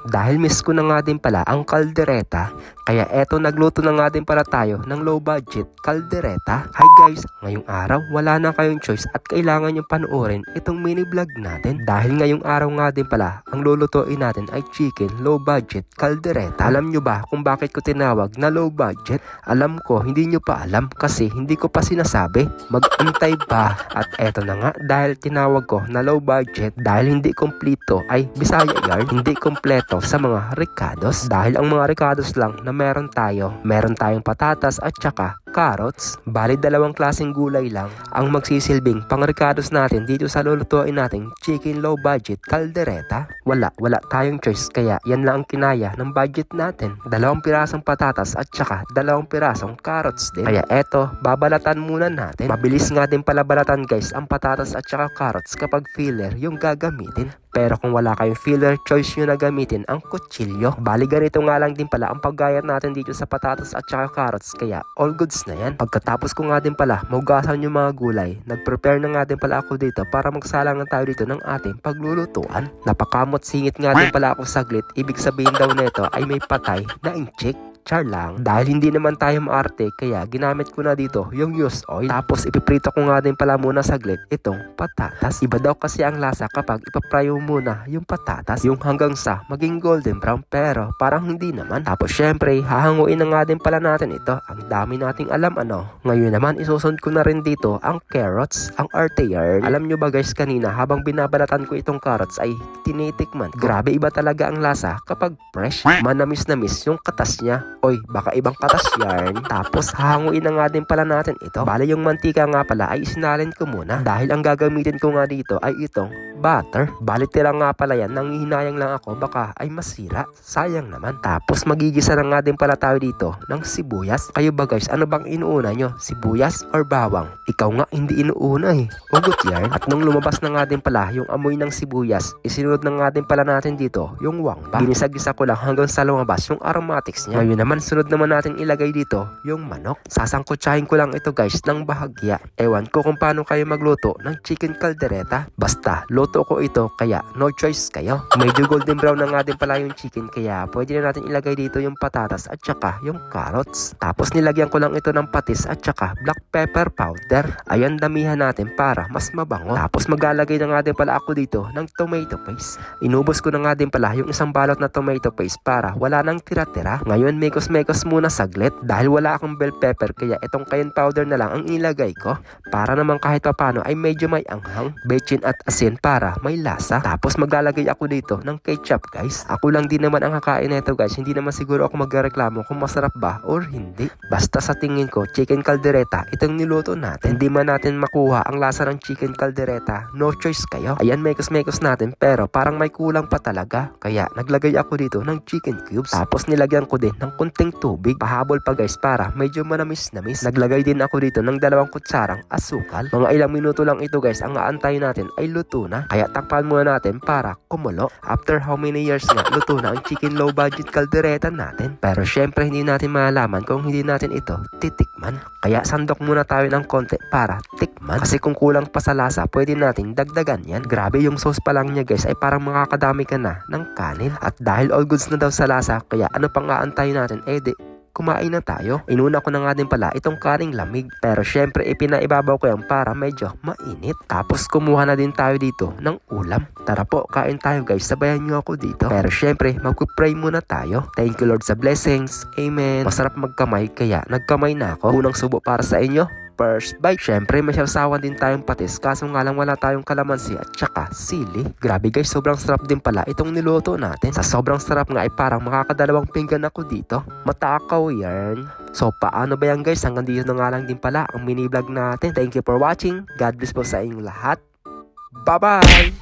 Dahil miss ko na nga din pala ang kaldereta, kaya eto nagluto na nga din pala tayo ng low budget kaldereta. Hi guys, ngayong araw wala na kayong choice at kailangan nyo panoorin itong mini vlog natin. Dahil ngayong araw nga din pala, ang lulutuin natin ay chicken low budget kaldereta. Alam nyo ba kung bakit ko tinawag na low budget? Alam ko, hindi nyo pa alam kasi hindi ko pa sinasabi. Mag-antay pa. At eto na nga, dahil tinawag ko na low budget, dahil hindi kompleto ay Bisaya yarn, hindi kompleto sa mga ricados. Dahil ang mga ricados lang na meron tayong patatas at saka carrots. Bali dalawang klaseng gulay lang ang magsisilbing pang ricados natin dito sa lulutuin nating chicken low budget kaldereta. Wala tayong choice kaya yan lang ang kinaya ng budget natin. 2 pirasong patatas at saka 2 pirasong carrots din. Kaya eto, babalatan muna natin. Mabilis nga din pala balatan guys ang patatas at saka carrots kapag filler yung gagamitin. Pero kung wala kayong filler, choice nyo na gamitin ang kutsilyo. Bali ganito nga lang din pala ang paggayat natin dito sa patatas at saka carrots. Kaya all goods na yan. Pagkatapos ko nga din pala maugasan yung mga gulay, nag-prepare na nga din pala ako dito para magsalang na tayo dito ng ating paglulutuan. Napakamot singit nga din pala ako saglit. Ibig sabihin daw nito ay may patay na inchik. Char lang. Dahil hindi naman tayo maarte, kaya ginamit ko na dito yung used oil. Tapos ipiprito ko nga din pala muna saglit itong patatas. Iba daw kasi ang lasa kapag ipapryo muna yung patatas, yung hanggang sa maging golden brown, pero parang hindi naman. Tapos syempre, hahanguin na nga din pala natin ito. Ang dami nating alam ano. Ngayon naman, isusunod ko na rin dito ang carrots, ang arte yarn. Alam nyo ba guys, kanina habang binabalatan ko itong carrots ay tinitikman. Grabe iba talaga ang lasa kapag fresh. Manamis-namis yung katas niya. Oy, baka ibang katas yarn. Tapos hahanguin na nga din pala natin ito. Bale yung mantika nga pala ay isinalin ko muna. Dahil ang gagamitin ko nga dito ay itong butter. Bale tira nga pala yan. Nanghihinayang lang ako baka ay masira. Sayang naman. Tapos magigisa na nga din pala tayo dito ng sibuyas. Kayo ba guys, ano bang inuuna nyo? Sibuyas or bawang? Ikaw nga hindi inuuna eh. Ugot yarn. At nung lumabas na nga din pala yung amoy ng sibuyas, isinunod na nga din pala natin dito yung wangba. Ginisa-gisa ko lang hanggang sa lumabas yung aromatics niya. Ngayon naman, sunod naman natin ilagay dito yung manok. Sasangkutsahin ko lang ito guys ng bahagya. Ewan ko kung paano kayo magluto ng chicken caldereta. Basta, luto ko ito kaya no choice kayo. Medyo golden brown na nga din pala yung chicken kaya pwede na natin ilagay dito yung patatas at saka yung carrots. Tapos nilagyan ko lang ito ng patis at saka black pepper powder. Ayan, damihan natin para mas mabango. Tapos maglalagay na nga din pala ako dito ng tomato paste. Inubos ko na nga din pala yung isang balot na tomato paste para wala nang tira-tira. Ngayon mekos muna saglit dahil wala akong bell pepper kaya itong cayenne powder na lang ang ilagay ko para naman kahit papano ay medyo may anghang, bechin at asin para may lasa. Tapos maglalagay ako dito ng ketchup guys. Ako lang din naman ang kakain nito guys, hindi naman siguro ako magreklamo kung masarap ba or hindi. Basta sa tingin ko chicken caldereta itong niluto natin. Hindi man natin makuha ang lasa ng chicken caldereta, no choice kayo. Ayan, mekos natin pero parang may kulang pa talaga kaya naglagay ako dito ng chicken cubes. Tapos nilagyan ko din ng kunting tubig, pahabol pa guys para medyo manamis-namis. Naglagay din ako dito ng 2 kutsarang asukal. Mga ilang minuto lang ito guys, ang aantayin natin ay luto na. Kaya takpan muna natin para kumulo. After how many years nga, luto na ang chicken low budget caldereta natin. Pero syempre hindi natin malalaman kung hindi natin ito titikman. Kaya sandok muna tayo ng konti para tikman. Kasi kung kulang pa sa lasa, pwede nating dagdagan yan. Grabe yung sauce pa lang niya guys ay parang makakadami ka na ng kanin. At dahil all goods na daw sa lasa, kaya ano pang aantayin natin? Kumain na tayo. Inuna ko na nga din pala itong kaning lamig. Pero syempre ipinaibabaw ko yan para medyo mainit. Tapos kumuha na din tayo dito ng ulam. Tara po, kain tayo guys. Sabayan nyo ako dito. Pero syempre magpupray muna tayo. Thank you Lord sa blessings. Amen. Masarap magkamay kaya nagkamay na ako. Unang subo para sa inyo. First bite. Syempre may sausawan din tayong patis kaso nga lang wala tayong kalamansi at saka sili. Grabe guys, sobrang sarap din pala itong niluto natin. Sa sobrang sarap nga ay parang makakadalawang pinggan ako dito. Matakaw yarn. So paano ba yan guys? Hanggang dito na nga lang din pala ang mini vlog natin. Thank you for watching. God bless po sa inyong lahat. Bye bye!